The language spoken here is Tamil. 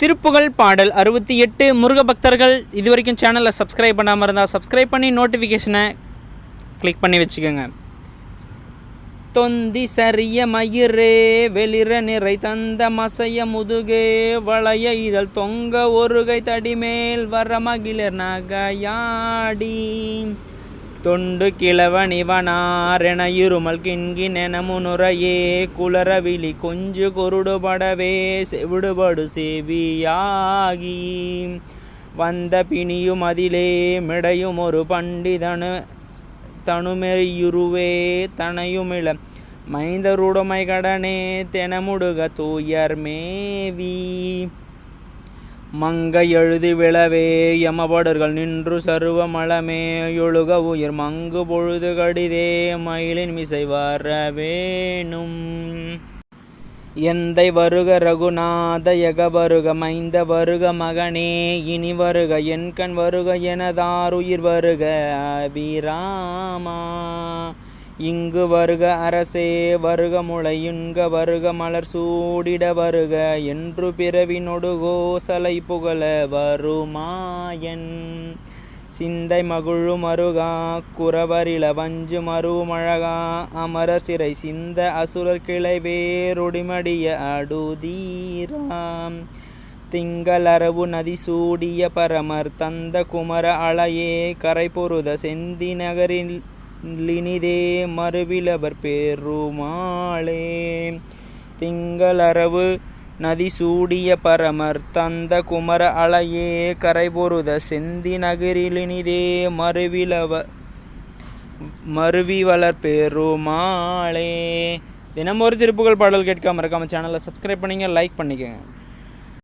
திருப்புகழ் பாடல் 68. முருக பக்தர்கள் இது வரைக்கும் சேனலை சப்ஸ்கிரைப் பண்ணாமல் இருந்தால் சப்ஸ்கிரைப் பண்ணி நோட்டிஃபிகேஷனை கிளிக் பண்ணி வச்சுக்கோங்க. தொந்தி சரிய மயிரே வெளிர நிறை தந்த மசைய முதுகே வளைய இதழ் தொங்க ஒருகை தடிமேல் வர மகிழர் நகையாடி தொண்டு கிழவன் இவனாரென இருமல் கிண்கிணென முனுரையே குளரவிழி கொஞ்சு கொருடுபடவே செவிடுபடு செவியாகி வந்த பிணியும் அதிலே மிடையும் ஒரு பண்டிதனு தனுமெயுருவே தனையுமிழ மைந்தருடைமை கடனே தெனமுடுக தூயர் மேவி மங்கை எழுதி விழவே யமபடர்கள் நின்று சருவ மலமே எழுக உயிர் மங்கு பொழுது கடிதே மயிலின் மிசை வர வேணும் எந்தை வருக ரகுநாத யக வருக மைந்த வருக மகனே இனி வருக என்கண் வருக எனதாருயிர் வருக அபிராமா இங்கு வருக அரசே வருக முளையுண்க வருக மலர் சூடிட வருக என்று பிறவினொடு கோசலை புகழ வருமாயன் சிந்தை மகுழு மருகா குறவரில வஞ்சு மருமழகா அமரர் சிறை சிந்த அசுரர் கிளை வேருடிமடிய அடுதீராம் திங்களரவு நதி சூடிய பரமர் தந்த குமர அளையே கரை பொருத செந்தி நகரில் லினிதே மறுவிலவர் பெருமாளே திங்களரவு நதி சூடிய பரமர் தந்த குமர அளையே கரை பொருத செந்தி நகரிலினிதே மருவி வளர் பெருமாளே. தினம் ஒரு திருப்புகழ் பாடல் கேட்க மறக்காம சேனலை சப்ஸ்கிரைப் பண்ணிங்க, லைக் பண்ணிக்கோங்க.